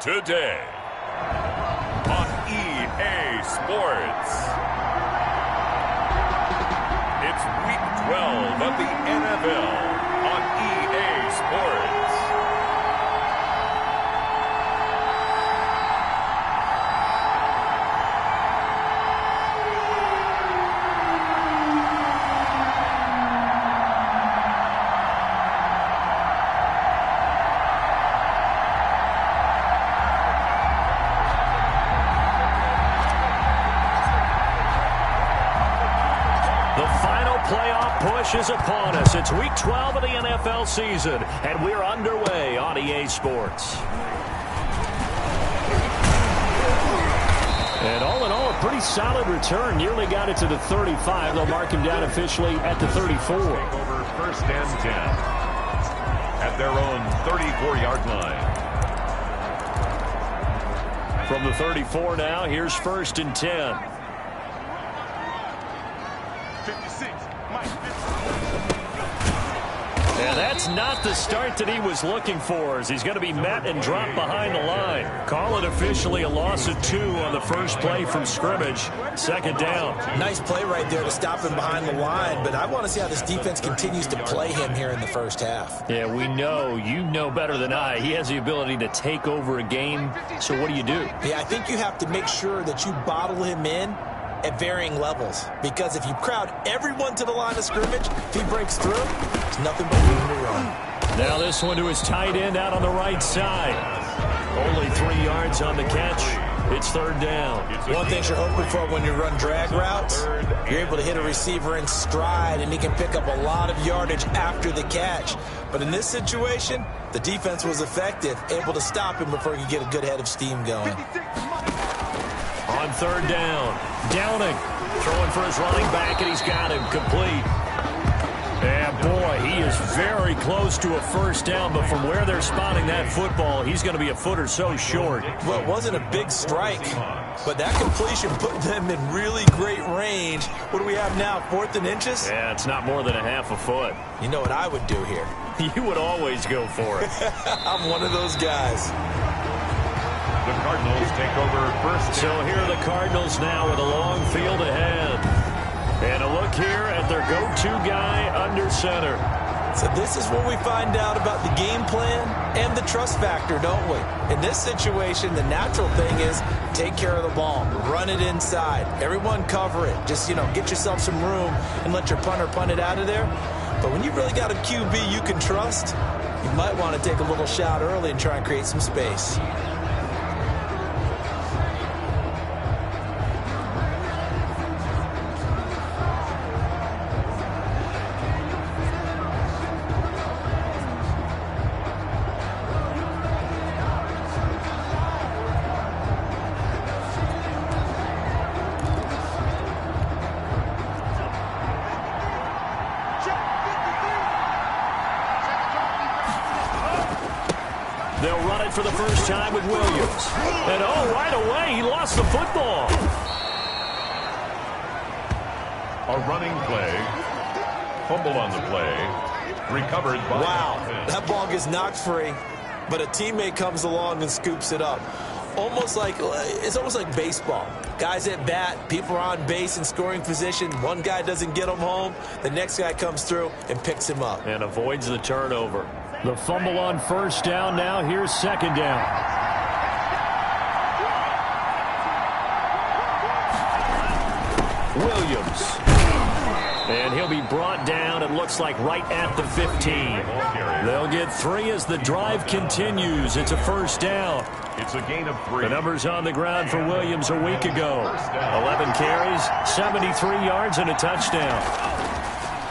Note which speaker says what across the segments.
Speaker 1: today on EA Sports. It's Week 12 of the NFL on EA Sports.
Speaker 2: Push is upon us. It's Week 12 of the NFL season, and we're underway on EA Sports. And all in all, a pretty solid return. Nearly got it to the 35. They'll mark him down officially at the 34.
Speaker 1: Take over first and 10 at their own 34-yard line.
Speaker 2: From the 34 now, here's first and 10.
Speaker 1: 56.
Speaker 2: And that's not the start that he was looking for, as he's going to be met and dropped behind the line. Call it officially a loss of 2 on the first play from scrimmage. Second down.
Speaker 3: Nice play right there to stop him behind the line, but I want to see how this defense continues to play him here in the first half.
Speaker 2: Yeah, we know, you know better than I, he has the ability to take over a game. So what do you do?
Speaker 3: Yeah, I think you have to make sure that you bottle him in at varying levels, because if you crowd everyone to the line of scrimmage, if he breaks through, it's nothing but room to run.
Speaker 2: Now this one to his tight end out on the right side. Only 3 yards on the catch. It's third down.
Speaker 3: One thing you're hoping for when you run drag routes, you're able to hit a receiver in stride, and he can pick up a lot of yardage after the catch. But in this situation, the defense was effective, able to stop him before he could get a good head of steam going.
Speaker 2: On third down, Downing throwing for his running back, and he's got him complete. And boy, he is very close to a first down, but from where they're spotting that football, he's going to be a foot or so short.
Speaker 3: Well, it wasn't a big strike, but that completion put them in really great range. What do we have now, 4th and inches?
Speaker 2: Yeah, it's not more than a half a foot.
Speaker 3: You know what I would do here?
Speaker 2: You would always go for it.
Speaker 3: I'm one of those guys.
Speaker 1: The Cardinals take over first.
Speaker 2: So here are the Cardinals now with a long field ahead. And a look here at their go-to guy under center.
Speaker 3: So this is what we find out about the game plan and the trust factor, don't we? In this situation, the natural thing is take care of the ball, run it inside. Everyone cover it. Just, get yourself some room and let your punter punt it out of there. But when you really got a QB you can trust, you might want to take a little shot early and try and create some space.
Speaker 2: They'll run it for the first time with Williams. And right away, he lost the football.
Speaker 1: A running play. Fumble on the play. Recovered by...
Speaker 3: Wow, that ball gets knocked free, but a teammate comes along and scoops it up. It's almost like baseball. Guys at bat, people are on base in scoring position. One guy doesn't get him home. The next guy comes through and picks him up.
Speaker 2: And avoids the turnover. The fumble on first down now. Here's second down. Williams. And he'll be brought down, it looks like, right at the 15. They'll get 3 as the drive continues. It's a first down.
Speaker 1: It's a gain of 3.
Speaker 2: The numbers on the ground for Williams a week ago. 11 carries, 73 yards, and a touchdown.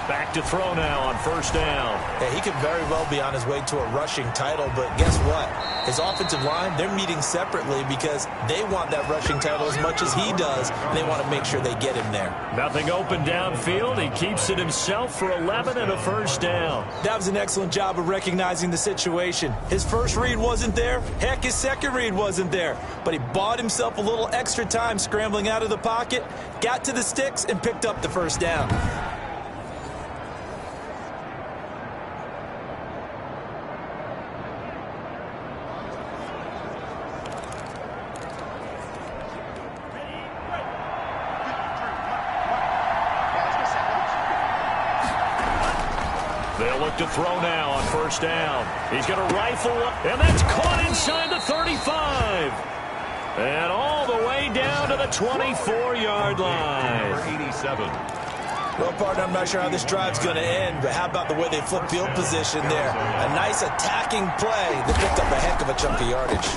Speaker 2: Back to throw now on first down.
Speaker 3: Yeah, he could very well be on his way to a rushing title, but guess what? His offensive line, they're meeting separately because they want that rushing title as much as he does, and they want to make sure they get him there.
Speaker 2: Nothing open downfield. He keeps it himself for 11 and a first down.
Speaker 3: That was an excellent job of recognizing the situation. His first read wasn't there. Heck, his second read wasn't there. But he bought himself a little extra time scrambling out of the pocket, got to the sticks, and picked up the first down.
Speaker 2: They'll look to throw now on first down. He's going to rifle, and that's caught inside the 35. And all the way down to the 24-yard line.
Speaker 1: 87.
Speaker 3: Well, partner, I'm not sure how this drive's going to end, but how about the way they flip field position there? A nice attacking play that picked up a heck of a chunk of yardage.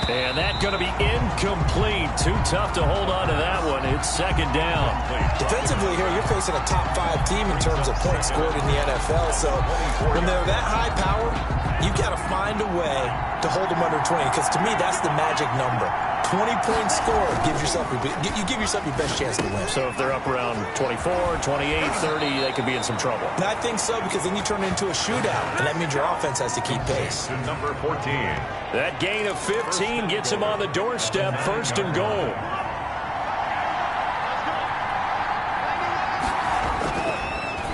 Speaker 2: And that's going to be incomplete. Too tough to hold on to that one. It's second down.
Speaker 3: Defensively here, you're facing a top-5 team in terms of points scored in the NFL. So when they're that high power, you've got to find a way to hold them under 20. Because to me, that's the magic number. 20 points scored gives yourself you give yourself your best chance to win.
Speaker 2: So if they're up around 24, 28, 30, they could be in some trouble.
Speaker 3: And I think so, because then you turn it into a shootout, and that means your offense has to keep pace.
Speaker 1: Number 14.
Speaker 2: That gain of 15 gets him on the doorstep, first and goal.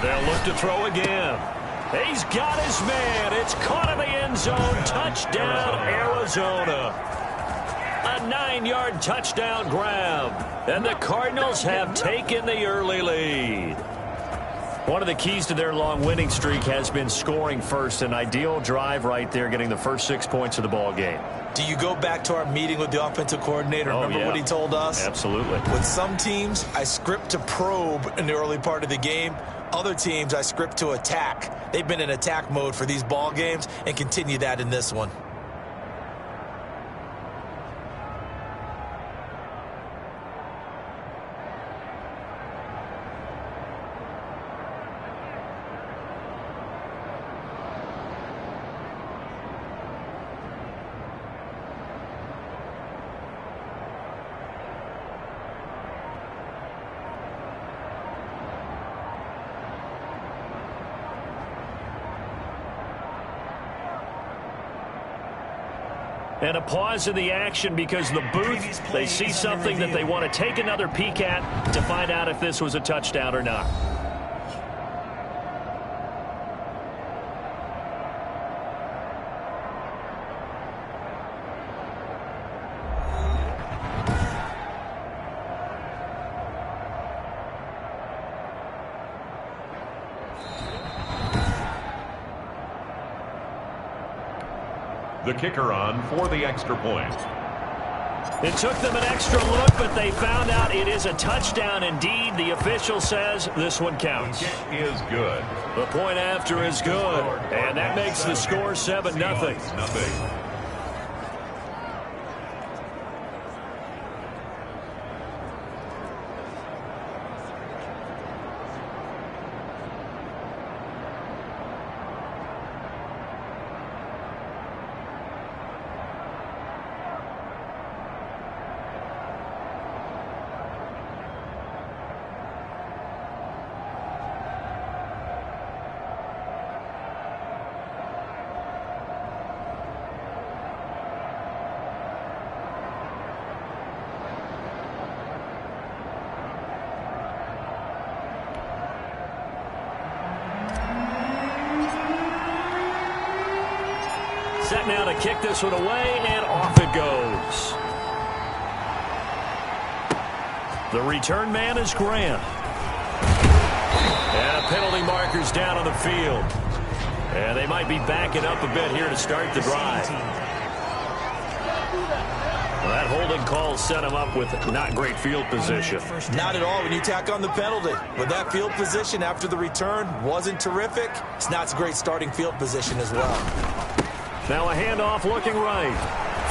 Speaker 2: They'll look to throw again. He's got his man. It's caught in the end zone. Touchdown, Arizona. A 9-yard touchdown grab. And the Cardinals have taken the early lead. One of the keys to their long winning streak has been scoring first. An ideal drive right there, getting the first 6 points of the ball game.
Speaker 3: Do you go back to our meeting with the offensive coordinator? Remember what he told us?
Speaker 2: Absolutely.
Speaker 3: With some teams, I script to probe in the early part of the game. Other teams, I script to attack. They've been in attack mode for these ball games and continue that in this one.
Speaker 2: And a pause in the action because the booth, they see something that they want to take another peek at to find out if this was a touchdown or not.
Speaker 1: The kicker on for the extra point.
Speaker 2: It took them an extra look, but they found out it is a touchdown indeed. The official says this one counts.
Speaker 1: The kick is good.
Speaker 2: The point after is good, and that makes the score 7-0. Set now to kick this one away, and off it goes. The return man is Grant. And a penalty marker's down on the field. And they might be backing up a bit here to start the drive. Well, that holding call set him up with not great field position.
Speaker 3: Not at all when you tack on the penalty. But that field position after the return wasn't terrific. It's not a great starting field position as well.
Speaker 2: Now a handoff looking right.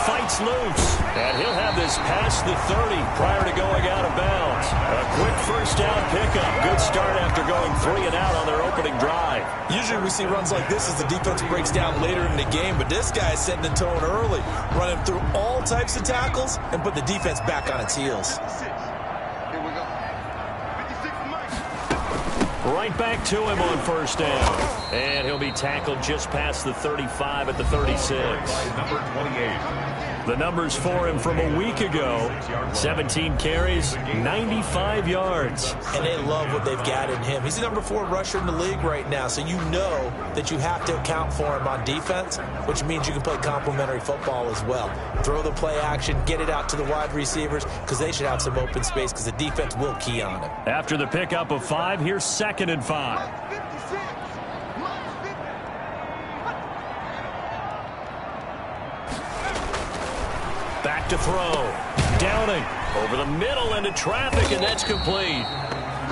Speaker 2: Fights loose. And he'll have this past the 30 prior to going out of bounds. A quick first down pickup. Good start after going 3 and out on their opening drive.
Speaker 3: Usually we see runs like this as the defense breaks down later in the game, but this guy is setting the tone early, running through all types of tackles and put the defense back on its heels.
Speaker 2: Right back to him on first down. And he'll be tackled just past the 35 at the 36.
Speaker 1: Number 28.
Speaker 2: The numbers for him from a week ago: 17 carries, 95 yards.
Speaker 3: And they love what they've got in him. He's the number 4 rusher in the league right now, so you know that you have to account for him on defense, which means you can play complementary football as well. Throw the play action, get it out to the wide receivers, because they should have some open space, because the defense will key on him.
Speaker 2: After the pickup of 5, here's 2nd and 5. Back to throw. Downing over the middle into traffic, and that's complete.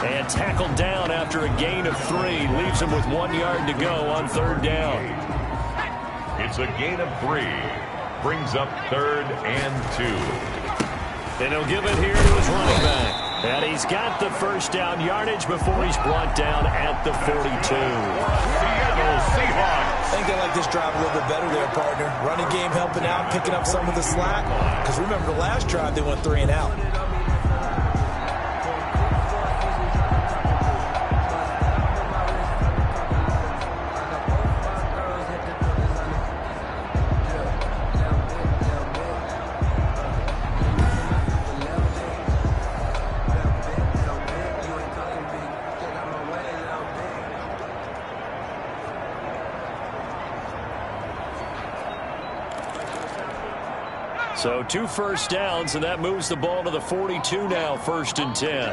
Speaker 2: And tackled down after a gain of 3. Leaves him with 1 yard to go on 3rd down.
Speaker 1: It's a gain of 3. Brings up 3rd and 2.
Speaker 2: And he'll give it here to his running back. And he's got the first down yardage before he's brought down at the 42.
Speaker 1: Seattle Seahawks.
Speaker 3: I think they like this drive a little bit better there, partner. Running game helping out, picking up some of the slack. Because remember, the last drive they went 3 and out.
Speaker 2: So 2 first downs, and that moves the ball to the 42 now, 1st and 10.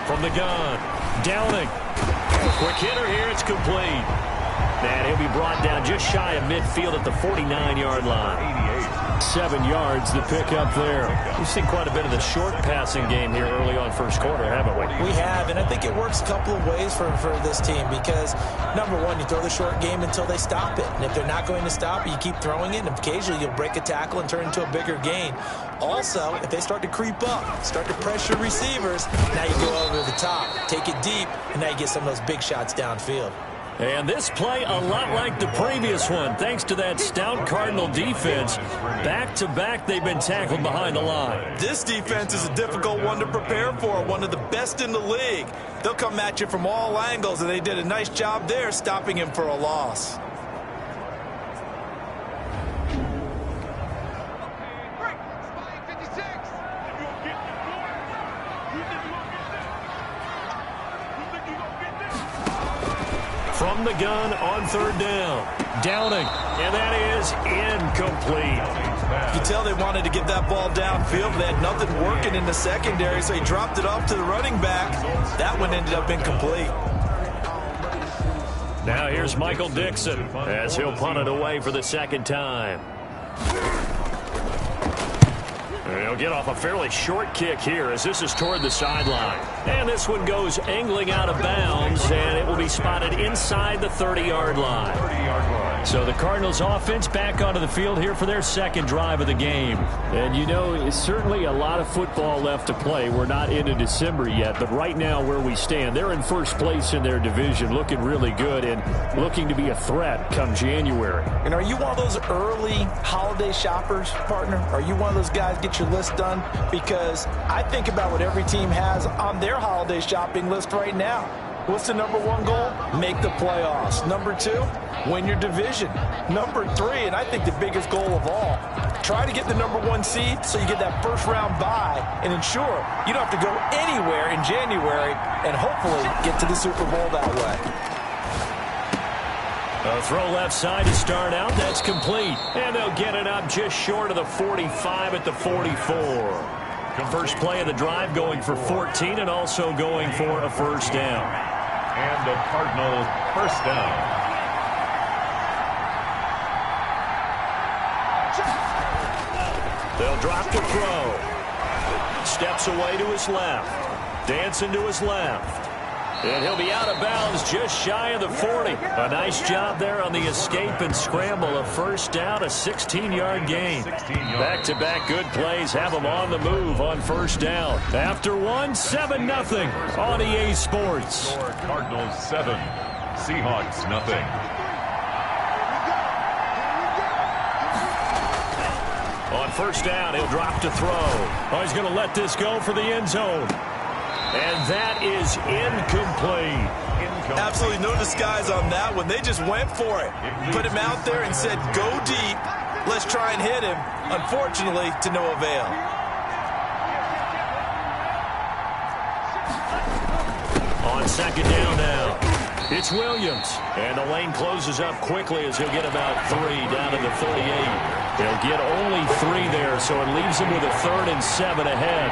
Speaker 2: From the gun, Downing. Quick hitter here, it's complete. And he'll be brought down just shy of midfield at the 49-yard line. 7 yards, the pickup there. We've seen quite a bit of the short passing game here early on first quarter, haven't we?
Speaker 3: We have, and I think it works a couple of ways for this team because, number one, you throw the short game until they stop it. And if they're not going to stop it, you keep throwing it, and occasionally you'll break a tackle and turn into a bigger gain. Also, if they start to creep up, start to pressure receivers, now you go over the top, take it deep, and now you get some of those big shots downfield.
Speaker 2: And this play a lot like the previous one, thanks to that stout Cardinal defense. Back-to-back, they've been tackled behind the line.
Speaker 3: This defense is a difficult one to prepare for, one of the best in the league. They'll come at you from all angles, and they did a nice job there stopping him for a loss.
Speaker 2: From the gun on 3rd down. Downing, and that is incomplete.
Speaker 3: You can tell they wanted to get that ball downfield, but they had nothing working in the secondary, so he dropped it off to the running back. That one ended up incomplete.
Speaker 2: Now here's Michael Dixon as he'll punt it away for the 2nd time. He'll get off a fairly short kick here as this is toward the sideline. And this one goes angling out of bounds, and it will be spotted inside the 30-yard line. So the Cardinals offense back onto the field here for their 2nd drive of the game. And you know, it's certainly a lot of football left to play. We're not into December yet, but right now where we stand, they're in 1st place in their division, looking really good and looking to be a threat come January.
Speaker 3: And are you one of those early holiday shoppers, partner? Are you one of those guys get your list done? Because I think about what every team has on their holiday shopping list right now. What's the number 1 goal? Make the playoffs. Number 2, win your division. Number 3, and I think the biggest goal of all, try to get the number 1 seed so you get that 1st round bye and ensure you don't have to go anywhere in January and hopefully get to the Super Bowl that way.
Speaker 2: A throw left side to start out. That's complete. And they'll get it up just short of the 45 at the 44. First play of the drive going for 14 and also going for a 1st down.
Speaker 1: And the Cardinals 1st down.
Speaker 2: They'll drop to throw. Steps away to his left. Dancing to his left. And he'll be out of bounds just shy of the 40. A nice job there on the escape and scramble. A 1st down, a 16-yard gain. Back-to-back good plays have them on the move on 1st down. After one, 7-0 on EA Sports.
Speaker 1: Cardinals 7, Seahawks nothing.
Speaker 2: On 1st down, he'll drop to throw. Oh, he's going to let this go for the end zone. And that is incomplete.
Speaker 3: Absolutely no disguise on that one. They just went for it. Put him out there and said, go deep. Let's try and hit him. Unfortunately, to no avail.
Speaker 2: On second down now, it's Williams. And the lane closes up quickly as he'll get about 3 down to the 38. They'll get only 3 there, so it leaves him with a 3rd and 7 ahead.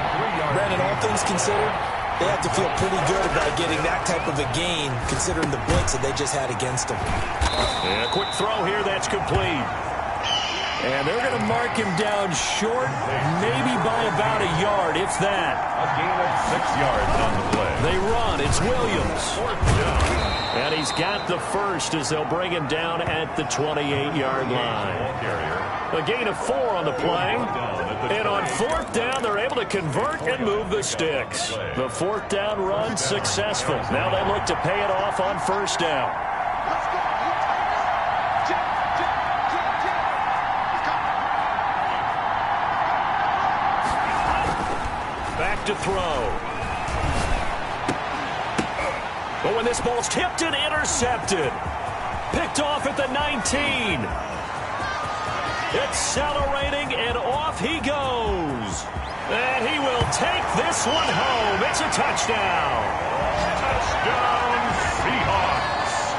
Speaker 3: Brandon, all things considered, they have to feel pretty good about getting that type of a gain, considering the blitz that they just had against them.
Speaker 2: And a quick throw here, that's complete. And they're going to mark him down short, maybe by about a yard, if that.
Speaker 1: A gain of 6 yards on the play.
Speaker 2: They run. It's Williams.
Speaker 1: 4th down.
Speaker 2: And he's got the first as they'll bring him down at the 28-yard line. A gain of 4 on the play. And on 4th down, they're able to convert and move the sticks. The 4th down run successful. Now they look to pay it off on 1st down. Back to throw. But when this ball's tipped and intercepted. Picked off at the 19. Accelerating, and off he goes. And he will take this one home. It's a touchdown.
Speaker 1: Touchdown, Seahawks.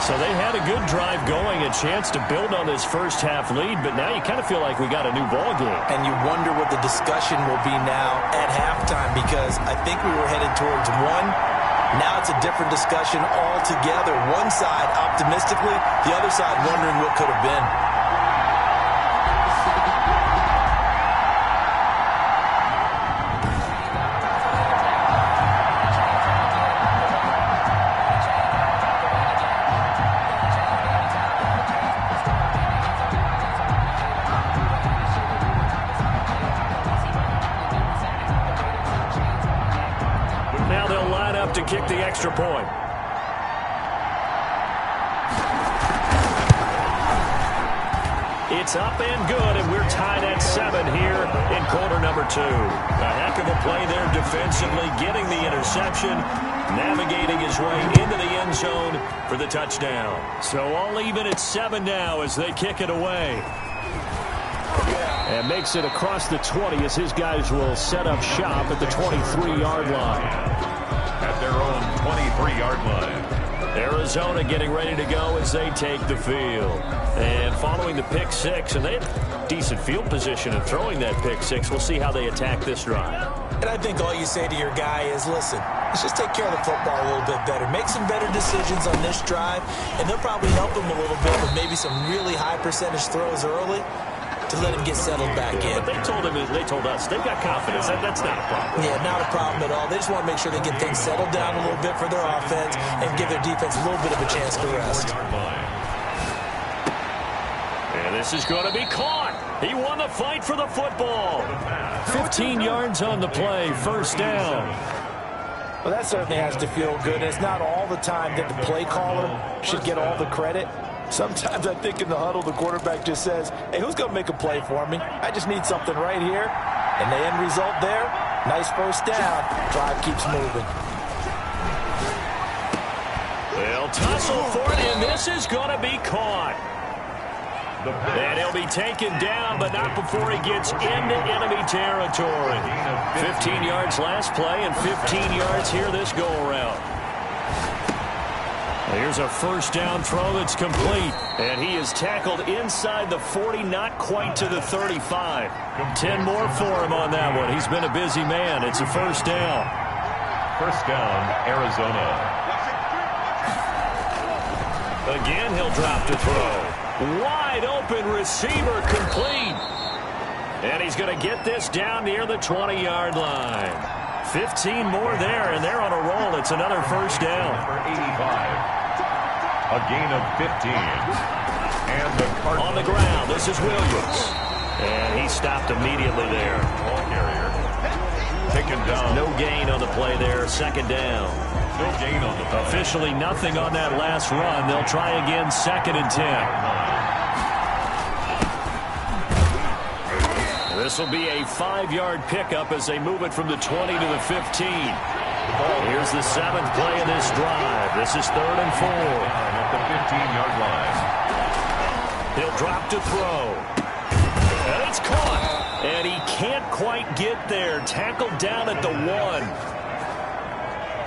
Speaker 2: So they had a good drive going, a chance to build on this first half lead, but now you kind of feel like we got a new ball game.
Speaker 3: And you wonder what the discussion will be now at halftime, because I think we were headed towards one. Now it's a different discussion altogether. One side optimistically, the other side wondering what could have been.
Speaker 2: To kick the extra point. It's up and good, and we're tied at 7 here in quarter number 2. A heck of a play there defensively, getting the interception, navigating his way into the end zone for the touchdown. So all even at 7 now as they kick it away. And makes it across the 20 as his guys will set up shop at the 23-yard line.
Speaker 1: At their own 23-yard line.
Speaker 2: Arizona getting ready to go as they take the field. And following the pick 6, and they have decent field position in throwing that pick 6. We'll see how they attack this drive.
Speaker 3: And I think all you say to your guy is, listen, let's just take care of the football a little bit better. Make some better decisions on this drive, and they'll probably help him a little bit with maybe some really high percentage throws early to let him get settled back in.
Speaker 2: But they told us they've got confidence. That's not a problem.
Speaker 3: Yeah, not a problem at all. They just want to make sure they get things settled down a little bit for their offense and give their defense a little bit of a chance to rest.
Speaker 2: And this is going to be caught. He won the fight for the football. 15 yards on the play, 1st down.
Speaker 3: Well, that certainly has to feel good. It's not all the time that the play caller should get all the credit. Sometimes I think in the huddle, the quarterback just says, hey, who's going to make a play for me? I just need something right here. And the end result there, nice 1st down. Drive keeps moving.
Speaker 2: They'll tussle for it, and this is going to be caught. And he'll be taken down, but not before he gets into enemy territory. 15 yards last play and 15 yards here this go-around. Here's a 1st down throw that's complete. And he is tackled inside the 40, not quite to the 35. 10 more for him on that one. He's been a busy man. It's a 1st down.
Speaker 1: 1st down, Arizona.
Speaker 2: Again, he'll drop to throw. Wide open receiver complete. And he's going to get this down near the 20-yard line. 15 more there, and they're on a roll. It's another 1st down.
Speaker 1: For 85. A gain of 15. And the Cardinals.
Speaker 2: On the ground, this is Williams. And he stopped immediately there.
Speaker 1: Ball carrier. Taken down.
Speaker 2: No gain on the play there. 2nd down.
Speaker 1: No gain on the play.
Speaker 2: Officially nothing on that last run. They'll try again, 2nd and 10. This will be a 5-yard pickup as they move it from the 20 to the 15. Here's the 7th play of this drive. This is 3rd and 4.
Speaker 1: At the 15-yard line.
Speaker 2: He'll drop to throw. And it's caught. And he can't quite get there. Tackled down at the 1.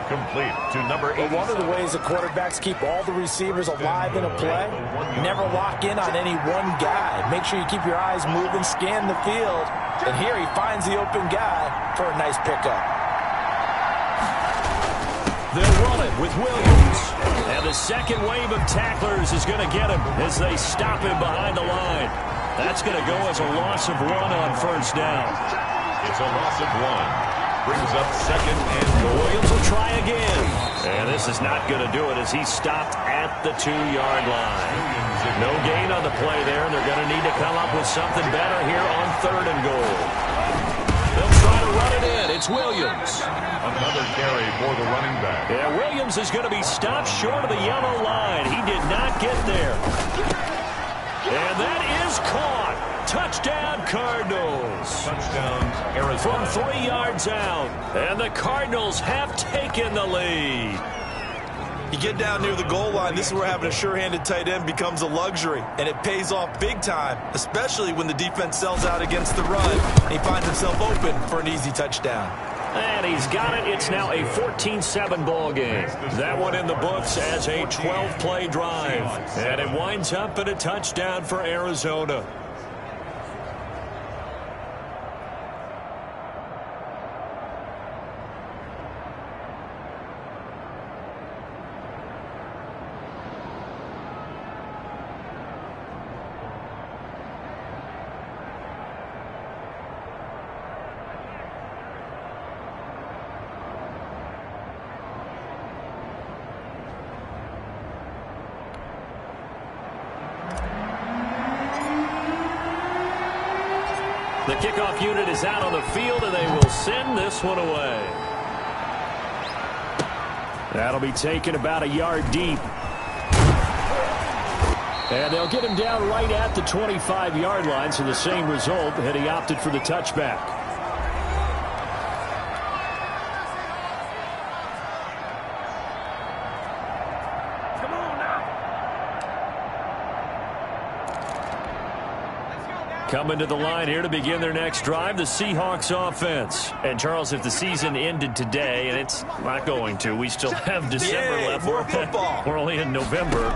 Speaker 1: Complete to number 8.
Speaker 3: One of the ways the quarterbacks keep all the receivers alive in a play, never lock in on any one guy. Make sure you keep your eyes moving, scan the field. And here he finds the open guy for a nice pickup.
Speaker 2: They'll run it with Williams. And the second wave of tacklers is going to get him as they stop him behind the line. That's going to go as a loss of 1 on first down.
Speaker 1: It's a loss of 1. Brings up second and goal.
Speaker 2: Williams will try again. And this is not going to do it as he stopped at the 2-yard line. No gain on the play there, and they're going to need to come up with something better here on 3rd and goal. They'll try to run it in. It's Williams.
Speaker 1: Another carry for the running back.
Speaker 2: Yeah, Williams is going to be stopped short of the yellow line. He did not get there. And that is caught. Touchdown, Cardinals.
Speaker 1: Touchdown, Arizona.
Speaker 2: From 3 yards out. And the Cardinals have taken the lead.
Speaker 3: You get down near the goal line, this is where having a sure-handed tight end becomes a luxury. And it pays off big time, especially when the defense sells out against the run. And he finds himself open for an easy touchdown.
Speaker 2: And he's got it. It's now a 14-7 ball game. That one in the books as a 12-play drive. And it winds up in a touchdown for Arizona. The kickoff unit is out on the field, and they will send this one away. That'll be taken about a yard deep. And they'll get him down right at the 25-yard line, so the same result, and he opted for the touchback. Coming to the line here to begin their next drive, the Seahawks offense. And, Charles, if the season ended today, and it's not going to, we still have December left.
Speaker 3: More football.
Speaker 2: We're only in November.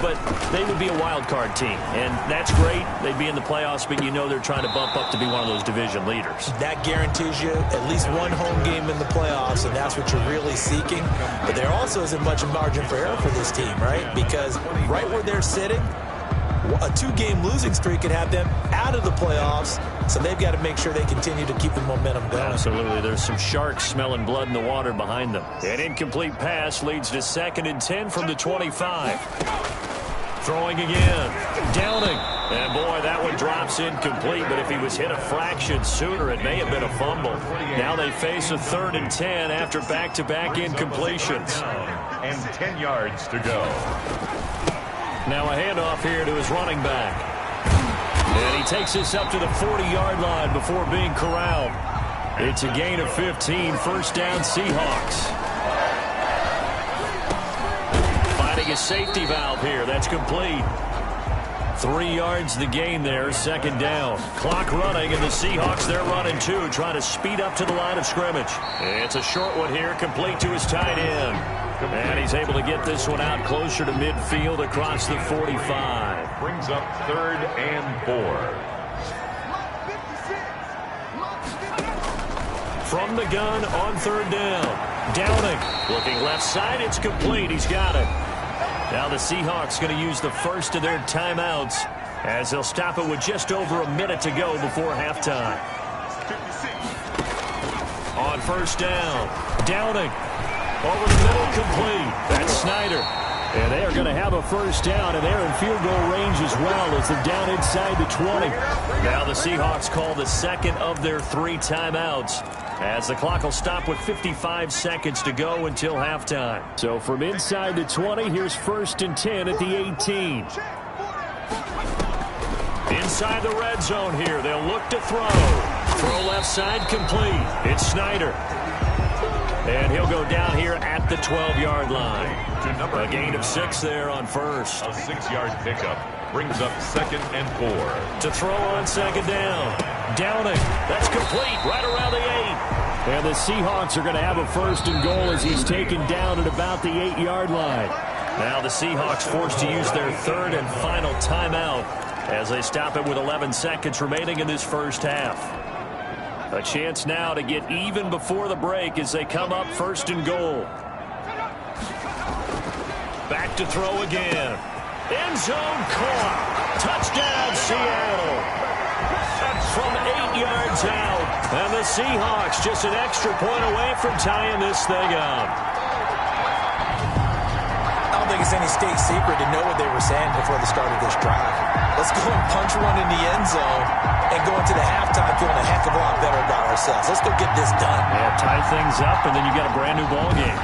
Speaker 2: But they would be a wild card team. And that's great. They'd be in the playoffs, but you know they're trying to bump up to be one of those division leaders.
Speaker 3: That guarantees you at least one home game in the playoffs, and that's what you're really seeking. But there also isn't much margin for error for this team, right? Because right where they're sitting, a 2-game losing streak could have them out of the playoffs, so they've got to make sure they continue to keep the momentum going.
Speaker 2: Absolutely. There's some sharks smelling blood in the water behind them. An incomplete pass leads to 2nd and 10 from the 25. Throwing again. Downing. And, boy, that one drops incomplete, but if he was hit a fraction sooner, it may have been a fumble. Now they face a 3rd and 10 after back-to-back incompletions.
Speaker 1: And 10 yards to go.
Speaker 2: Now a handoff here to his running back. And he takes this up to the 40-yard line before being corralled. It's a gain of 15, 1st down Seahawks. Finding a safety valve here. That's complete. 3 yards the gain there, 2nd down. Clock running, and the Seahawks, they're running too, trying to speed up to the line of scrimmage. It's a short one here, complete to his tight end. And he's able to get this one out closer to midfield across the 45.
Speaker 1: Brings up 3rd and 4.
Speaker 2: From the gun on 3rd down. Downing. Looking left side. It's complete. He's got it. Now the Seahawks going to use the first of their timeouts as they'll stop it with just over a minute to go before halftime. On 1st down. Downing. Over the middle, complete. That's Snyder. And they are going to have a 1st down, and they're in field goal range as well as they're down inside the 20. Now the Seahawks call the 2nd of their 3 timeouts as the clock will stop with 55 seconds to go until halftime. So from inside the 20, here's 1st and 10 at the 18. Inside the red zone here, they'll look to throw. Throw left side, complete. It's Snyder. And he'll go down here at the 12-yard line. A gain of 6 there on first.
Speaker 1: A 6-yard pickup brings up 2nd and 4.
Speaker 2: To throw on 2nd down. Downing. That's complete right around the 8. And the Seahawks are going to have a 1st and goal as he's taken down at about the 8-yard line. Now the Seahawks forced to use their 3rd and final timeout as they stop it with 11 seconds remaining in this first half. A chance now to get even before the break as they come up 1st and goal. Back to throw again. End zone caught. Touchdown, Seattle. From 8 yards out. And the Seahawks just an extra point away from tying this thing up.
Speaker 3: I don't think it's any state secret to know what they were saying before the start of this drive. Let's go and punch one in the end zone and go into the halftime feeling a heck of a lot better about ourselves. Let's go get this done.
Speaker 2: Yeah, tie things up, and then you got a brand new ball game.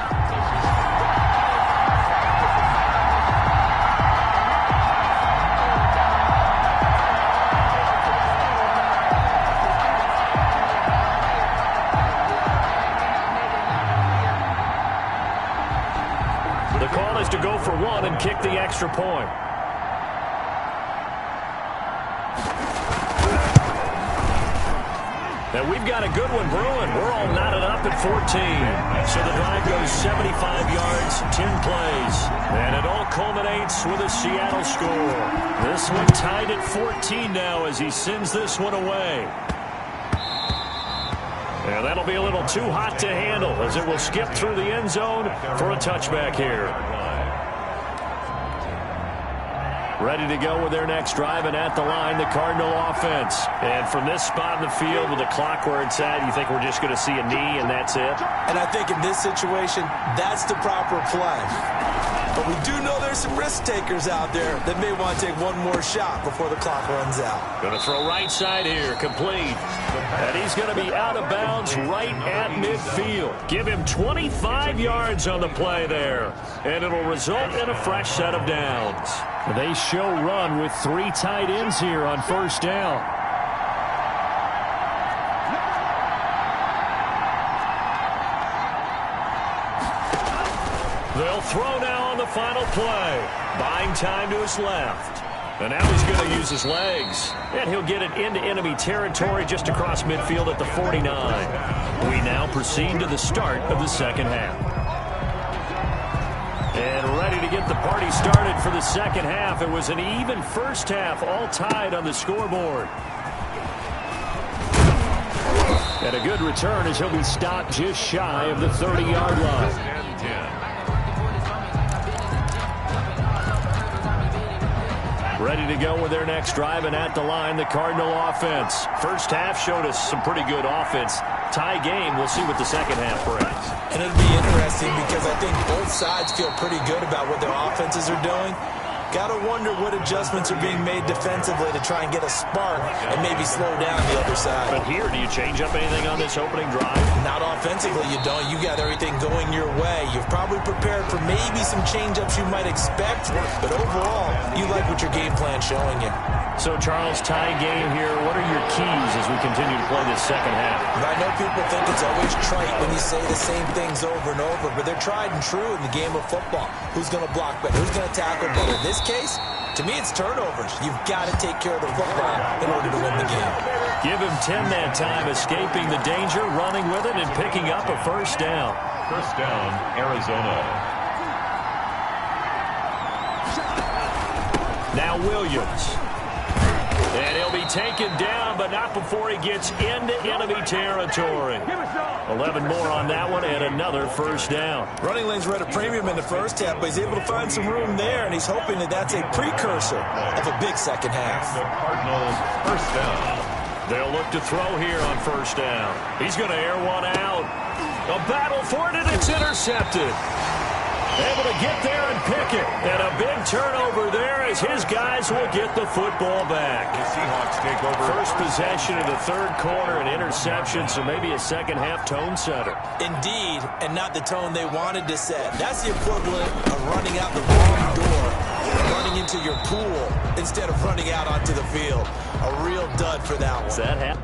Speaker 2: The call is to go for 1 and kick the extra point. And we've got a good one brewing. We're all knotted up at 14. So the drive goes 75 yards, 10 plays. And it all culminates with a Seattle score. This one tied at 14 now as he sends this one away. And that'll be a little too hot to handle as it will skip through the end zone for a touchback here. Ready to go with their next drive, and at the line, the Cardinal offense. And from this spot in the field with the clock where it's at, you think we're just going to see a knee and that's it?
Speaker 3: And I think in this situation, that's the proper play. But we do know there's some risk takers out there that may want to take one more shot before the clock runs out.
Speaker 2: Going to throw right side here, complete. And he's going to be out of bounds right at midfield. Give him 25 yards on the play there. And it'll result in a fresh set of downs. They show run with 3 tight ends here on 1st down. They'll throw now on the final play. Buying time to his left. And now he's going to use his legs. And he'll get it into enemy territory just across midfield at the 49. We now proceed to the start of the second half. And ready to get the party started for the second half. It was an even first half, all tied on the scoreboard. And a good return as he'll be stopped just shy of the 30-yard line. Ready to go with their next drive, and at the line, the Cardinal offense. First half showed us some pretty good offense. Tie game, we'll see what the second half brings.
Speaker 3: And it'll be interesting because I think both sides feel pretty good about what their offenses are doing. Got to wonder what adjustments are being made defensively to try and get a spark and maybe slow down the other side.
Speaker 2: But here, do you change up anything on this opening drive?
Speaker 3: Not offensively, you don't. You got everything going your way. You've probably prepared for maybe some change-ups you might expect, but overall, you like what your game plan's showing you.
Speaker 2: So, Charles, tie game here. What are your keys as we continue to play this second half?
Speaker 3: I know people think it's always trite when you say the same things over and over, but they're tried and true in the game of football. Who's going to block better? Who's going to tackle better? In this case, to me, it's turnovers. You've got to take care of the football in order to win the game.
Speaker 2: Give him 10 that time, escaping the danger, running with it, and picking up a first down.
Speaker 1: First down, Arizona.
Speaker 2: Now Williams. And he'll be taken down, but not before he gets into enemy territory. 11 more on that one, and another first down.
Speaker 3: Running lanes were at a premium in the first half, but he's able to find some room there, and he's hoping that that's a precursor of a big second half.
Speaker 1: The Cardinals, first down.
Speaker 2: They'll look to throw here on first down. He's going to air one out. A battle for it, and it's intercepted. Able to get there and pick it. And a big turnover there as his guys will get the football back.
Speaker 1: The Seahawks take over.
Speaker 2: First possession of the third quarter, an interception, so maybe a second half tone setter.
Speaker 3: Indeed, and not the tone they wanted to set. That's the equivalent of running out the wrong door and running into your pool instead of running out onto the field. A real dud for that one.
Speaker 2: Does that happen?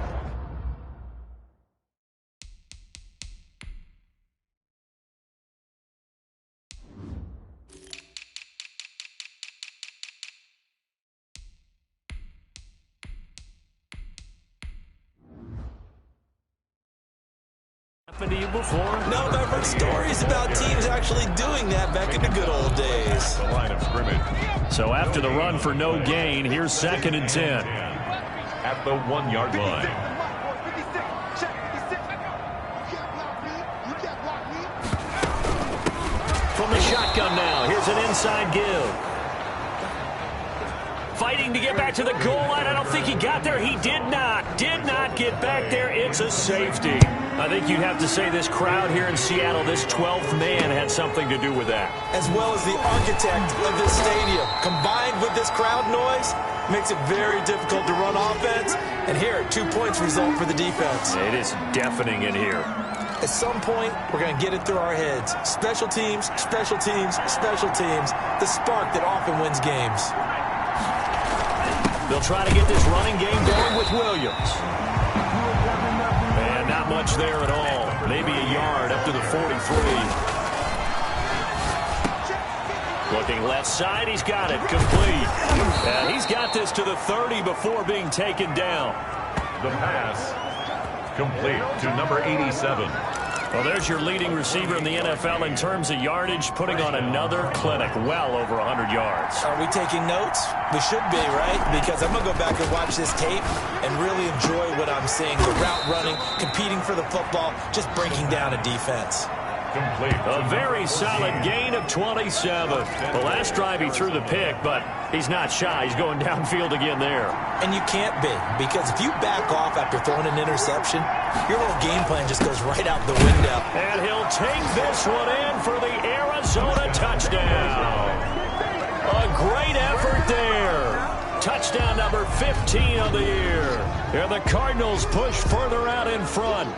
Speaker 2: To you before?
Speaker 3: No, but I've heard stories about teams actually doing that back in the good old days.
Speaker 1: The line of scrimmage.
Speaker 2: So after the run for no gain, here's 2nd and 10.
Speaker 1: At the 1-yard line.
Speaker 2: From the shotgun now, here's an inside give. Fighting to get back to the goal line. I don't think he got there. He did not get back there. It's a safety. I think you'd have to say this crowd here in Seattle, this 12th man had something to do with that.
Speaker 3: As well as the architect of this stadium. Combined with this crowd noise, makes it very difficult to run offense. And here, 2 points result for the defense.
Speaker 2: It is deafening in here.
Speaker 3: At some point, we're going to get it through our heads. Special teams, special teams, special teams. The spark that often wins games.
Speaker 2: They'll try to get this running game going with Williams. And not much there at all. Maybe a yard up to the 43. Looking left side, he's got it. Complete. And he's got this to the 30 before being taken down.
Speaker 1: The pass complete to number 87.
Speaker 2: Well, there's your leading receiver in the NFL in terms of yardage, putting on another clinic, well over 100 yards.
Speaker 3: Are we taking notes? We should be, right? Because I'm going to go back and watch this tape and really enjoy what I'm seeing. The route running, competing for the football, just breaking down a defense.
Speaker 1: Complete.
Speaker 2: A very solid gain of 27. The last drive he threw the pick, but he's not shy. He's going downfield again there.
Speaker 3: And you can't be, because if you back off after throwing an interception, your whole game plan just goes right out the window.
Speaker 2: And he'll take this one in for the Arizona touchdown. A great effort there. Touchdown number 15 of the year. And the Cardinals push further out in front.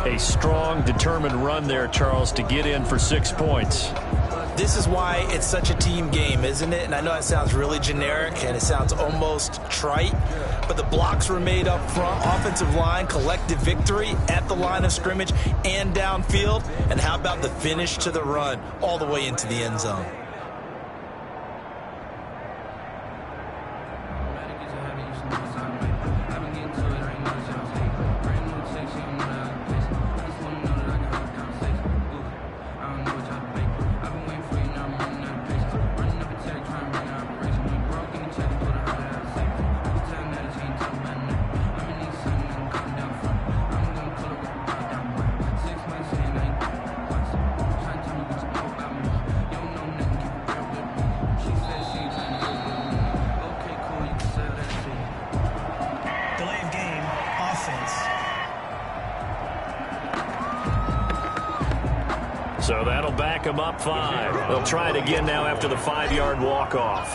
Speaker 2: A strong, determined run there, Charles, to get in for 6 points.
Speaker 3: This is why it's such a team game, isn't it? And I know it sounds really generic and it sounds almost trite, but the blocks were made up front, offensive line, collective victory at the line of scrimmage and downfield. And how about the finish to the run all the way into the end zone?
Speaker 2: So that'll back them up 5. They'll try it again now after the 5-yard walk-off.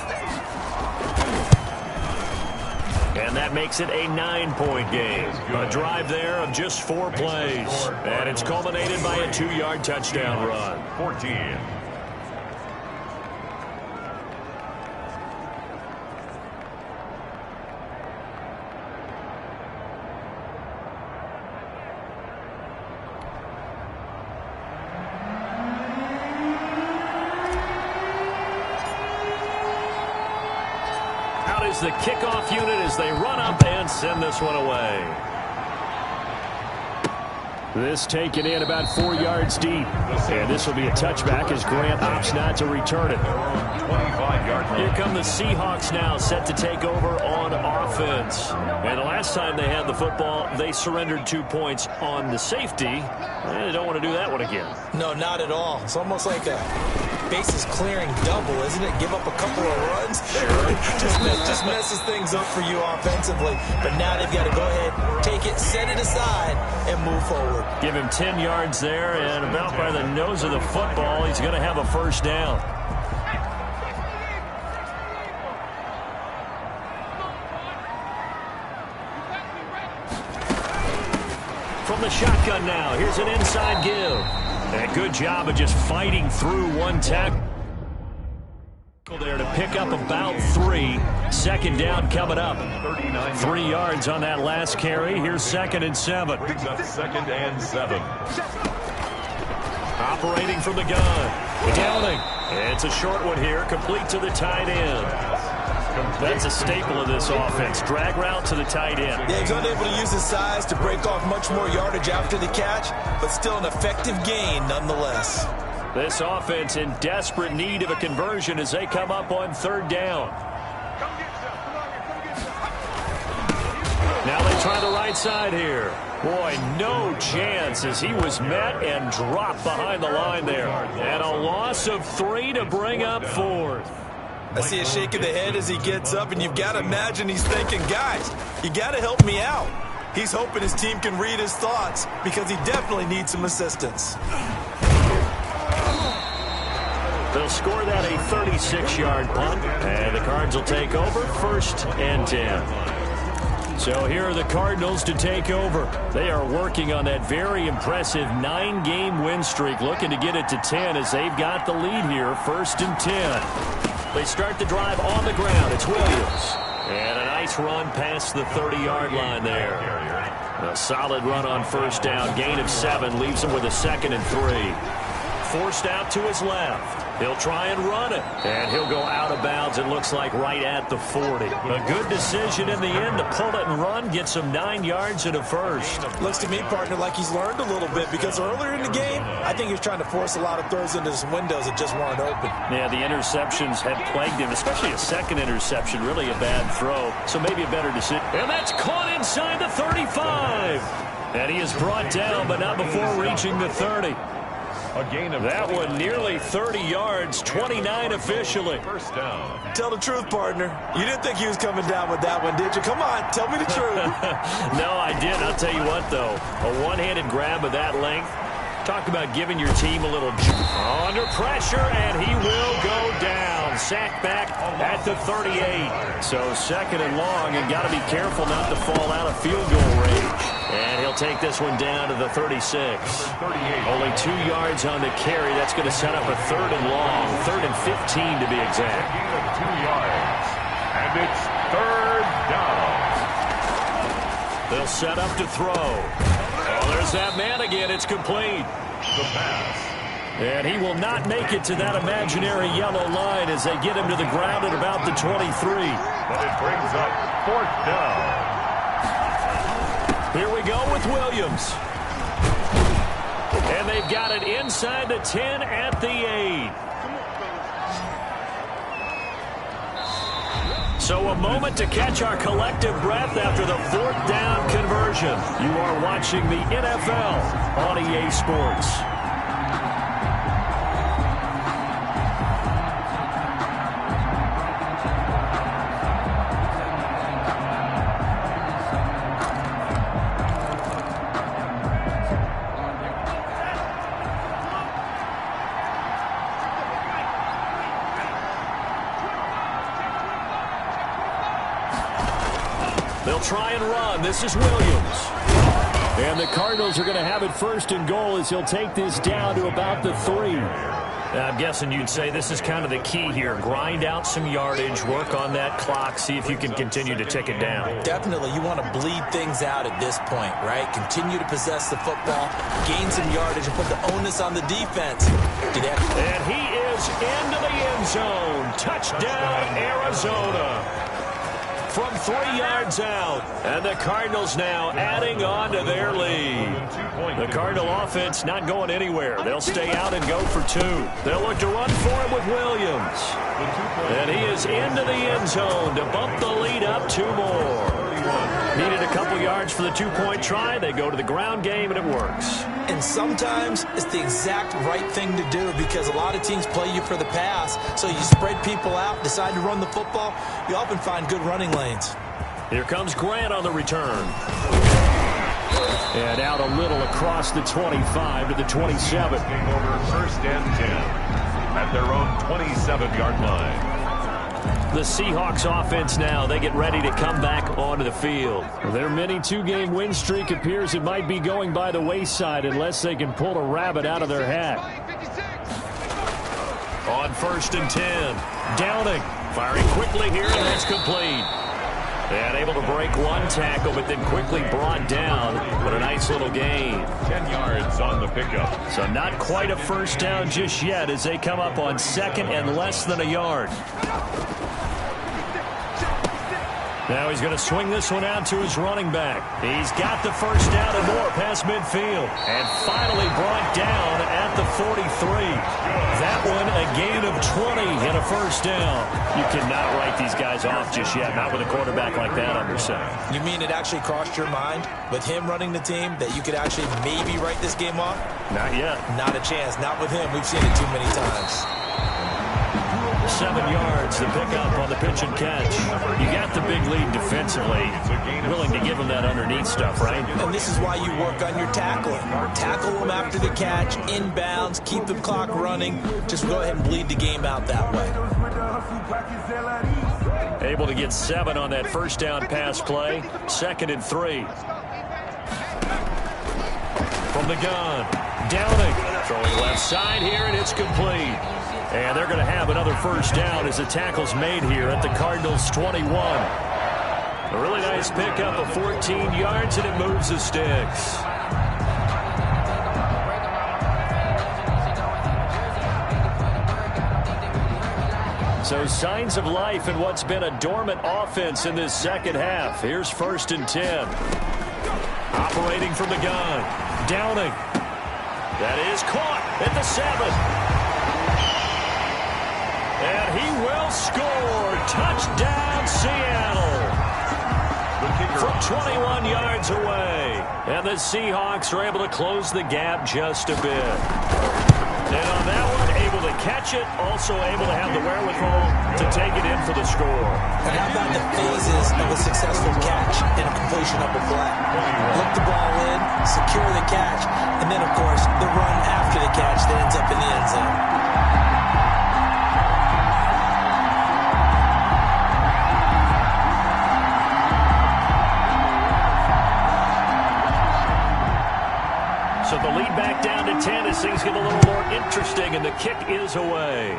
Speaker 2: And that makes it a 9-point game. A drive there of just 4 plays. And it's culminated by a 2-yard touchdown run.
Speaker 1: 14.
Speaker 2: Is the kickoff unit as they run up and send this one away. This taken in about 4 yards deep. And this will be a touchback as Grant opts not to return it.
Speaker 1: 25-yard line.
Speaker 2: Here come the Seahawks now, set to take over on offense. And the last time they had the football, they surrendered 2 points on the safety. And they don't want to do that one again.
Speaker 3: No, not at all. It's almost like a bases clearing double, isn't it? Give up a couple of runs. Just messes things up for you offensively. But now they've got to go ahead, take it, set it aside, and move forward.
Speaker 2: Give him 10 yards there, and about by the nose of the football, he's going to have a first down. From the shotgun now, here's an inside give. And a good job of just fighting through one tackle there to pick up about 3. Second down coming up. 3 yards on that last carry. Here's 2nd and 7.
Speaker 1: Brings up 2nd and 7.
Speaker 2: Operating from the gun. Downing. It's a short one here, complete to the tight end. That's a staple of this offense. Drag route to the tight end.
Speaker 3: Yeah, he's unable to use his size to break off much more yardage after the catch, but still an effective gain nonetheless.
Speaker 2: This offense in desperate need of a conversion as they come up on third down. Now they try the right side here. Boy, no chance as he was met and dropped behind the line there. And a loss of 3 to bring up fourth.
Speaker 3: I see a shake of the head as he gets up, and you've got to imagine he's thinking, guys, you got to help me out. He's hoping his team can read his thoughts because he definitely needs some assistance.
Speaker 2: They'll score that a 36-yard punt, and the Cards will take over 1st and 10. So here are the Cardinals to take over. They are working on that very impressive 9-game win streak, looking to get it to 10 as they've got the lead here, 1st and 10. They start the drive on the ground. It's Williams. And a nice run past the 30-yard line there. A solid run on 1st down. Gain of 7 leaves him with a 2nd and 3. Forced out to his left. He'll try and run it. And he'll go out of bounds, it looks like, right at the 40. A good decision in the end to pull it and run, get some 9 yards and a first.
Speaker 3: Looks to me, partner, like he's learned a little bit because earlier in the game, I think he was trying to force a lot of throws into some windows that just weren't open.
Speaker 2: Yeah, the interceptions had plagued him, especially a second interception, really a bad throw. So maybe a better decision. And that's caught inside the 35. And he is brought down, but not before reaching the 30.
Speaker 1: A gain of
Speaker 2: that one nearly 30 yards, 29 officially.
Speaker 1: 1st down.
Speaker 3: Tell the truth, partner. You didn't think he was coming down with that one, did you? Come on, tell me the truth.
Speaker 2: No, I didn't. I'll tell you what, though. A one-handed grab of that length. Talk about giving your team a little under pressure, and he will go down. Sacked back at the 38. So 2nd and long, and got to be careful not to fall out of field goal range. And he'll take this one down to the 36. Only 2 yards on the carry. That's going to set up a 3rd and long. 3rd and 15 to be exact.
Speaker 1: 2 yards. And it's 3rd down.
Speaker 2: They'll set up to throw. Oh, there's that man again. It's complete.
Speaker 1: The pass.
Speaker 2: And he will not make it to that imaginary yellow line as they get him to the ground at about the 23.
Speaker 1: But it brings up 4th down.
Speaker 2: Here we go with Williams. And they've got it inside the 10 at the 8. So a moment to catch our collective breath after the 4th down conversion. You are watching the NFL on EA Sports. They'll try and run. This is Williams. And the Cardinals are going to have it 1st and goal as he'll take this down to about the 3. I'm guessing you'd say this is kind of the key here. Grind out some yardage, work on that clock, see if you can continue to tick it down.
Speaker 3: Definitely. You want to bleed things out at this point, right? Continue to possess the football, gain some yardage, and put the onus on the defense.
Speaker 2: And he is into the end zone. Touchdown, Arizona. From 3 yards out. And the Cardinals now adding on to their lead. The Cardinal offense not going anywhere. They'll stay out and go for 2. They'll look to run for him with Williams. And he is into the end zone to bump the lead up 2 more. Needed a couple yards for the 2-point try. They go to the ground game, and it works.
Speaker 3: And sometimes it's the exact right thing to do because a lot of teams play you for the pass. So you spread people out, decide to run the football. You often find good running lanes.
Speaker 2: Here comes Grant on the return. And out a little across the 25 to the 27.
Speaker 1: Taking over 1st and 10 at their own 27-yard line.
Speaker 2: The Seahawks offense now, they get ready to come back onto the field. Their mini 2-game win streak appears it might be going by the wayside unless they can pull a rabbit out of their hat. On 1st and 10, Downing firing quickly here, and that's complete. And able to break one tackle, but then quickly brought down. But a nice little gain.
Speaker 1: 10 yards on the pickup.
Speaker 2: So not quite a 1st down just yet as they come up on 2nd and less than a yard. Now he's going to swing this one out to his running back. He's got the first down and more past midfield. And finally brought down at the 43. That one a gain of 20 and a first down. You cannot write these guys off just yet, not with a quarterback like that on your side.
Speaker 3: You mean it actually crossed your mind with him running the team that you could actually maybe write this game off?
Speaker 2: Not yet.
Speaker 3: Not a chance. Not with him. We've seen it too many times.
Speaker 2: 7 yards, the pickup on the pitch and catch. You got the big lead defensively. Willing to give him that underneath stuff, right?
Speaker 3: And this is why you work on your tackling. Tackle them after the catch, inbounds, keep the clock running. Just go ahead and bleed the game out that way.
Speaker 2: Able to get 7 on that first down pass play. 2nd and 3. From the gun. Downing. Throwing left side here, and it's complete. And they're going to have another first down as the tackle's made here at the Cardinals' 21. A really nice pickup of 14 yards, and it moves the sticks. So signs of life in what's been a dormant offense in this second half. Here's 1st and 10. Operating from the gun. Downing. That is caught at the 7. And he will score. Touchdown, Seattle. From 21 yards away. And the Seahawks are able to close the gap just a bit. And on that one, able to catch it, also able to have the wherewithal to take it in for the score.
Speaker 3: And how about the phases of a successful catch and a completion of a play? Look the ball in, secure the catch, and then, of course, the run after the catch that ends up in the end zone.
Speaker 2: So the lead back down to 10 as things get a little more interesting, and the kick is away.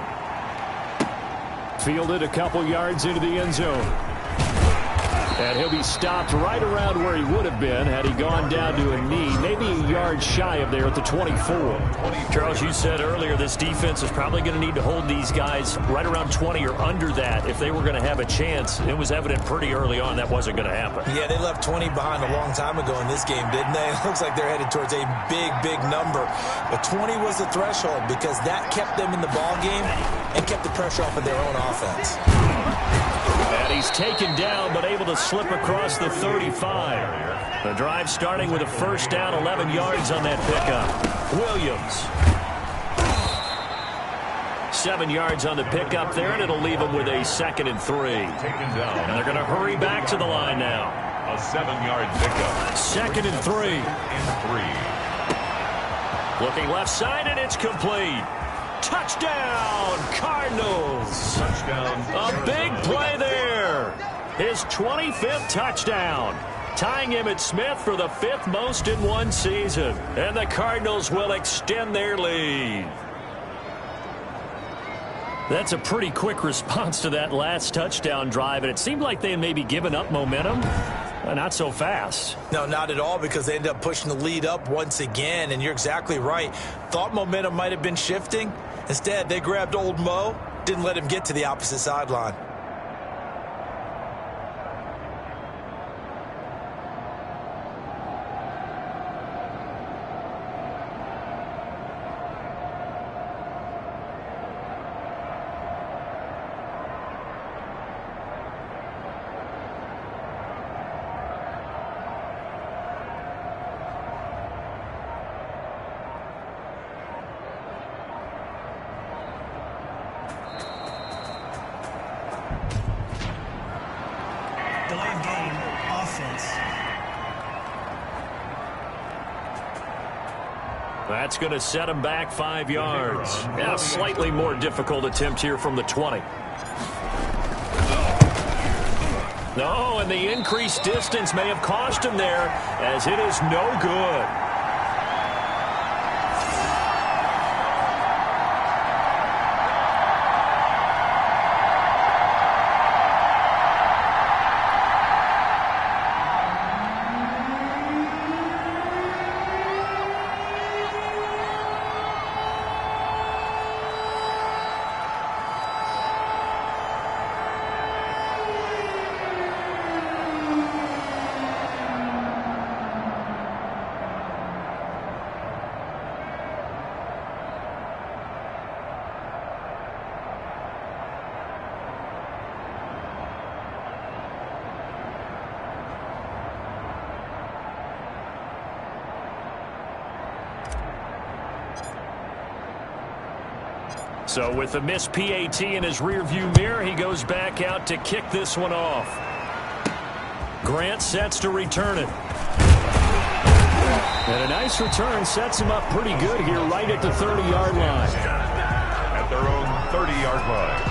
Speaker 2: Fielded a couple yards into the end zone. And he'll be stopped right around where he would have been had he gone down to a knee, maybe a yard shy of there at the 24. Charles, you said earlier this defense is probably going to need to hold these guys right around 20 or under that if they were going to have a chance. It was evident pretty early on that wasn't going to happen.
Speaker 3: Yeah, they left 20 behind a long time ago in this game, didn't they? It looks like they're headed towards a big, big number. But 20 was the threshold because that kept them in the ball game and kept the pressure off of their own offense.
Speaker 2: And he's taken down but able to slip across the 35. The drive starting with a first down, 11 yards on that pickup. Williams. 7 yards on the pickup there, and it'll leave him with a 2nd and 3. And they're going to hurry back to the line now.
Speaker 1: A 7-yard pickup.
Speaker 2: 2nd and 3. Looking left side, and it's complete. Touchdown, Cardinals.
Speaker 1: Touchdown.
Speaker 2: A big play there. His 25th touchdown. Tying Emmitt Smith for the 5th most in one season. And the Cardinals will extend their lead. That's a pretty quick response to that last touchdown drive, and it seemed like they had maybe given up momentum. Not so fast.
Speaker 3: No, not at all, because they ended up pushing the lead up once again, and you're exactly right. Thought momentum might have been shifting. Instead, they grabbed old Mo, didn't let him get to the opposite sideline.
Speaker 2: That's going to set him back 5 yards. And a slightly more difficult attempt here from the 20. No, and the increased distance may have cost him there, as it is no good. So with a missed PAT in his rearview mirror, he goes back out to kick this one off. Grant sets to return it. And a nice return sets him up pretty good here right at the 30-yard line.
Speaker 1: At their own 30-yard line.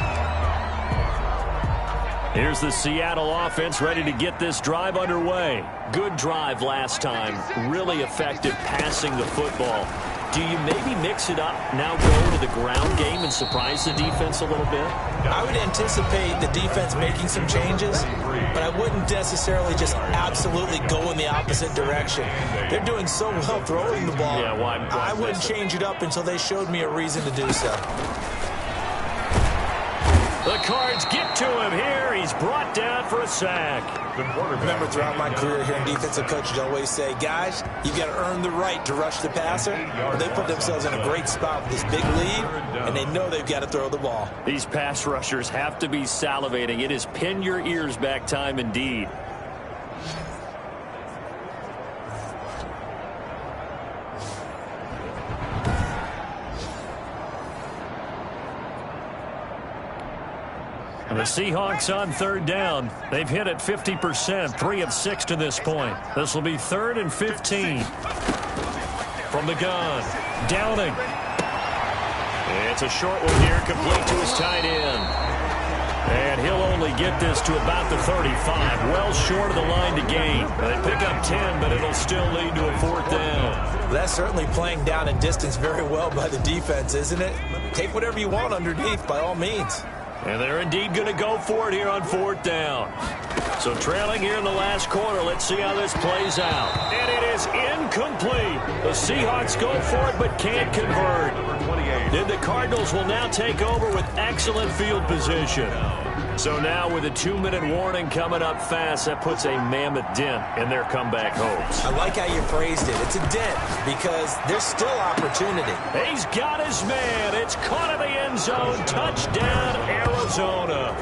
Speaker 2: Here's the Seattle offense ready to get this drive underway. Good drive last time. Really effective passing the football. Do you maybe mix it up, now go to the ground game and surprise the defense a little bit?
Speaker 3: I would anticipate the defense making some changes, but I wouldn't necessarily just absolutely go in the opposite direction. They're doing so well throwing the ball.
Speaker 2: Yeah, why
Speaker 3: I wouldn't change it up until they showed me a reason to do so.
Speaker 2: The Cards get to him here. He's brought down for a sack.
Speaker 3: Remember, throughout my career here in defensive coaches always say, guys, you got to earn the right to rush the passer. Well, they put themselves in a great spot with this big lead, and they know they've got to throw the ball.
Speaker 2: These pass rushers have to be salivating. It is pin your ears back time indeed. The Seahawks on third down. They've hit it 50%, 3 of 6 to this point. This will be 3rd and 15. From the gun, Downing. It's a short one here, complete to his tight end. And he'll only get this to about the 35, well short of the line to gain. They pick up 10, but it'll still lead to a 4th down.
Speaker 3: That's certainly playing down in distance very well by the defense, isn't it? Take whatever you want underneath, by all means.
Speaker 2: And they're indeed going to go for it here on 4th down. So trailing here in the last quarter, let's see how this plays out. And it is incomplete. The Seahawks go for it but can't convert. And the Cardinals will now take over with excellent field position. So now with a 2-minute warning coming up fast, that puts a mammoth dent in their comeback hopes.
Speaker 3: I like how you phrased it. It's a dent because there's still opportunity.
Speaker 2: He's got his man. It's caught in the end zone. Touchdown, Arizona.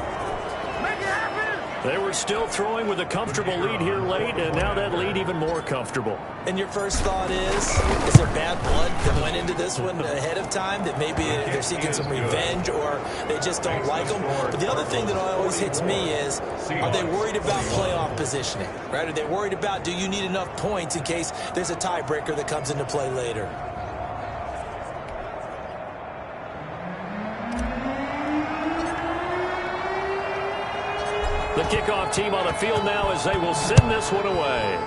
Speaker 2: They were still throwing with a comfortable lead here late, and now that lead even more comfortable.
Speaker 3: And your first thought is there bad blood that went into this one ahead of time, that maybe they're seeking some revenge or they just don't like them? But the other thing that always hits me is, are they worried about playoff positioning? Right? Are they worried about, do you need enough points in case there's a tiebreaker that comes into play later?
Speaker 2: The kickoff team on the field now as they will send this one away.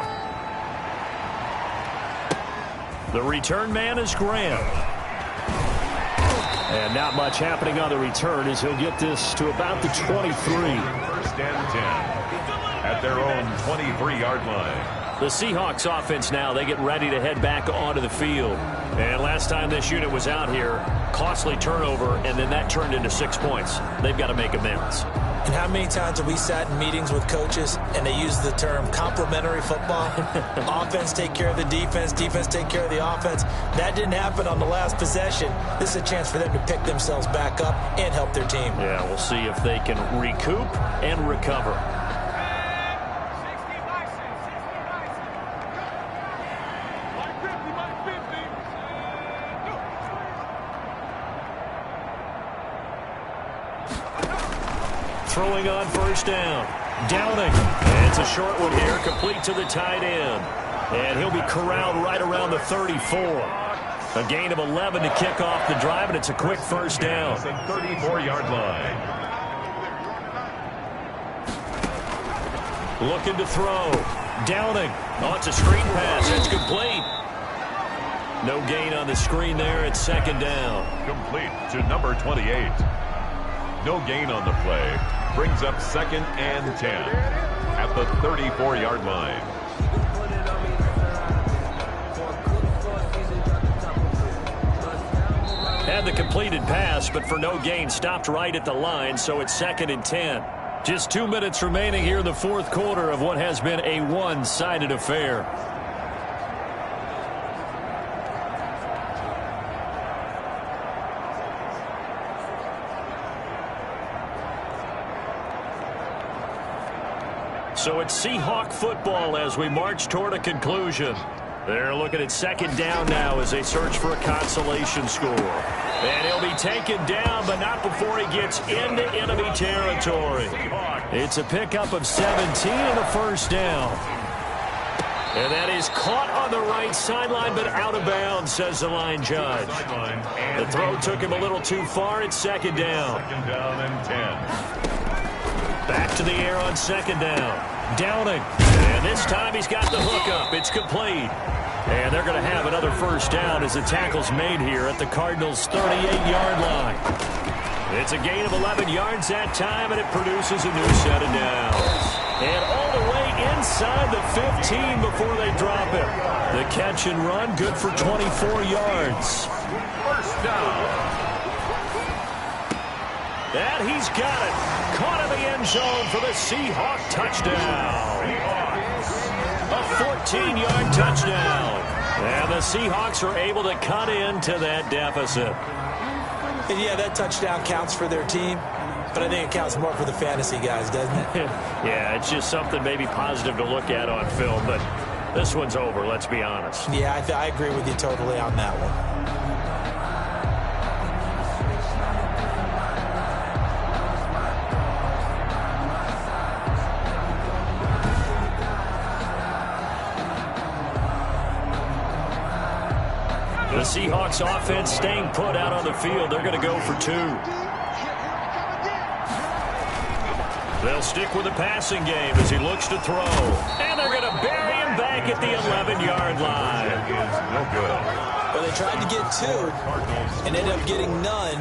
Speaker 2: The return man is Graham. And not much happening on the return as he'll get this to about the 23.
Speaker 1: 1st and 10 at their own 23-yard line.
Speaker 2: The Seahawks offense now, they get ready to head back onto the field. And last time this unit was out here, costly turnover, and then that turned into 6 points. They've got to make amends.
Speaker 3: And how many times have we sat in meetings with coaches and they use the term complementary football? Offense take care of the defense, defense take care of the offense. That didn't happen on the last possession. This is a chance for them to pick themselves back up and help their team.
Speaker 2: Yeah, we'll see if they can recoup and recover. Throwing on 1st down. Downing. And it's a short one here, complete to the tight end. And he'll be corralled right around the 34. A gain of 11 to kick off the drive, and it's a quick 1st down.
Speaker 1: 34-yard line.
Speaker 2: Looking to throw. Downing. Oh, it's a screen pass. It's complete. No gain on the screen there. It's 2nd down.
Speaker 1: Complete to number 28. No gain on the play. Brings up 2nd and 10 at the 34-yard line.
Speaker 2: Had the completed pass, but for no gain, stopped right at the line, so it's 2nd and 10. Just 2 minutes remaining here in the 4th quarter of what has been a one-sided affair. So it's Seahawk football as we march toward a conclusion. They're looking at second down now as they search for a consolation score. And he'll be taken down, but not before he gets into enemy territory. It's a pickup of 17 and a first down. And that is caught on the right sideline, but out of bounds, says the line judge. The throw took him a little too far. It's second down.
Speaker 1: Second down and 10.
Speaker 2: Back to the air on second down. Downing. And this time he's got the hook up. It's complete. And they're going to have another first down as the tackle's made here at the Cardinals' 38-yard line. It's a gain of 11 yards that time, and it produces a new set of downs. And all the way inside the 15 before they drop him. The catch and run, good for 24 yards.
Speaker 1: First down.
Speaker 2: And he's got it. Caught in the end zone for the Seahawk touchdown. A 14-yard touchdown. And the Seahawks are able to cut into that deficit.
Speaker 3: And yeah, that touchdown counts for their team, but I think it counts more for the fantasy guys, doesn't it?
Speaker 2: Yeah, it's just something maybe positive to look at on film, but this one's over, let's be honest.
Speaker 3: Yeah, I agree with you totally on that one.
Speaker 2: The Seahawks offense staying put out on the field. They're going to go for two. They'll stick with the passing game as he looks to throw. And they're going to bury him back at the 11-yard line.
Speaker 1: No good.
Speaker 3: Well, they tried to get two and ended up getting none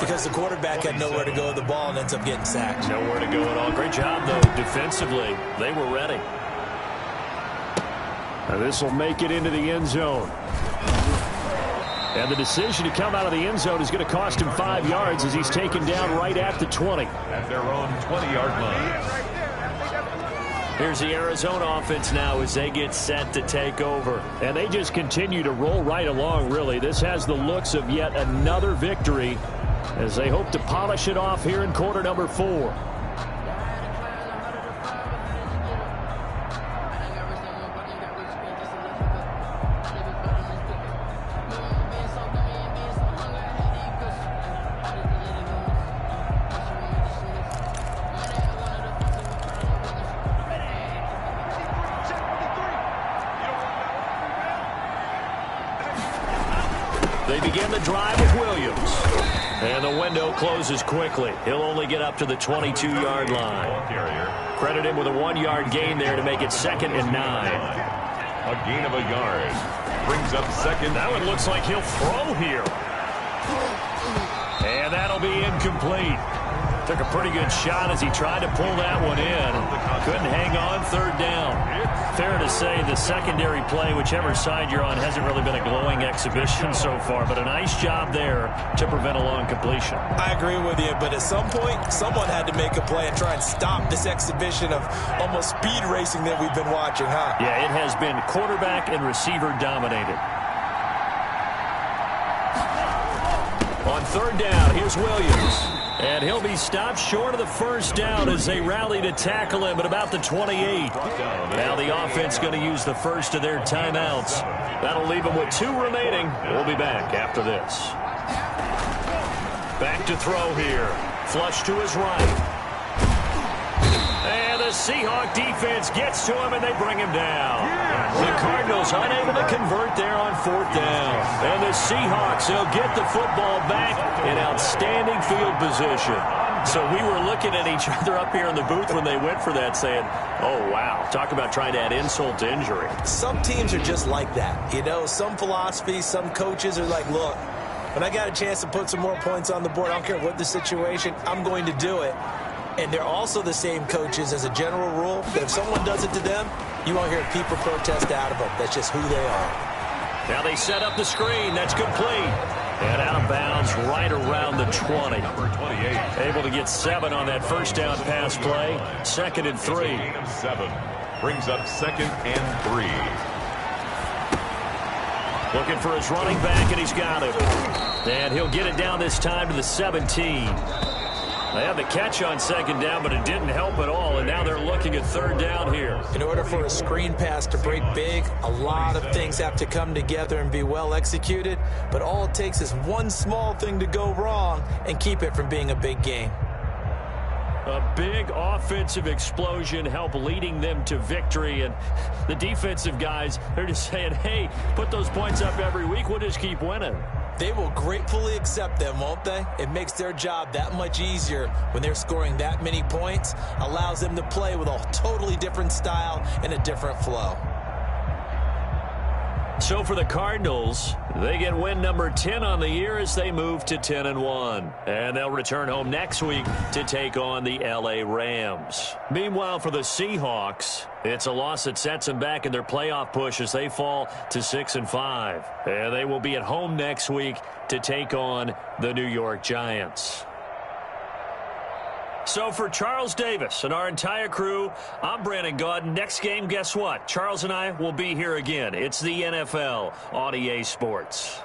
Speaker 3: because the quarterback had nowhere to go with the ball and ends up getting sacked.
Speaker 2: Nowhere to go at all. Great job, though, defensively. They were ready. Now this will make it into the end zone. And the decision to come out of the end zone is going to cost him 5 yards as he's taken down right at the 20.
Speaker 1: At their own 20-yard line.
Speaker 2: Here's the Arizona offense now as they get set to take over. And they just continue to roll right along, really. This has the looks of yet another victory as they hope to polish it off here in quarter number 4. They begin the drive with Williams. And the window closes quickly. He'll only get up to the 22-yard line. Credit him with a 1-yard gain there to make it 2nd and 9.
Speaker 1: A gain of a yard. Brings up second.
Speaker 2: That one looks like he'll throw here. And that'll be incomplete. Took a pretty good shot as he tried to pull that one in. Couldn't hang on, 3rd down. Fair to say the secondary play, whichever side you're on, hasn't really been a glowing exhibition so far, but a nice job there to prevent a long completion.
Speaker 3: I agree with you, but at some point, someone had to make a play and try and stop this exhibition of almost speed racing that we've been watching, huh?
Speaker 2: Yeah, it has been quarterback and receiver dominated. On 3rd down, here's Williams. And he'll be stopped short of the first down as they rally to tackle him at about the 28. Now the offense going to use the first of their timeouts. That'll leave them with 2 remaining. We'll be back after this. Back to throw here. Flush to his right. And the Seahawk defense gets to him, and they bring him down. The Cardinals unable to convert there on 4th down. And the Seahawks, they'll get the football back in outstanding field position. So we were looking at each other up here in the booth when they went for that saying, oh, wow, talk about trying to add insult to injury.
Speaker 3: Some teams are just like that. You know, some philosophies, some coaches are like, look, when I got a chance to put some more points on the board, I don't care what the situation, I'm going to do it. And they're also the same coaches as a general rule that if someone does it to them, you won't hear a peep or protest out of them. That's just who they are.
Speaker 2: Now they set up the screen. That's complete. And out of bounds right around the 20.
Speaker 1: Number 28.
Speaker 2: Able to get 7 on that first down pass play. 2nd and 3.
Speaker 1: Gain of 7. Brings up 2nd and 3.
Speaker 2: Looking for his running back, and he's got it. And he'll get it down this time to the 17. They had the catch on second down, but it didn't help at all, and now they're looking at third down here.
Speaker 3: In order for a screen pass to break big, a lot of things have to come together and be well executed, but all it takes is one small thing to go wrong and keep it from being a big game.
Speaker 2: A big offensive explosion helped leading them to victory, and the defensive guys, they're just saying, hey, put those points up every week, we'll just keep winning.
Speaker 3: They will gratefully accept them, won't they? It makes their job that much easier when they're scoring that many points, allows them to play with a totally different style and a different flow.
Speaker 2: So for the Cardinals, they get win number 10 on the year as they move to 10-1. And they'll return home next week to take on the LA Rams. Meanwhile, for the Seahawks, it's a loss that sets them back in their playoff push as they fall to 6-5. And they will be at home next week to take on the New York Giants. So for Charles Davis and our entire crew, I'm Brandon Gaudin. Next game, guess what? Charles and I will be here again. It's the NFL on EA Sports.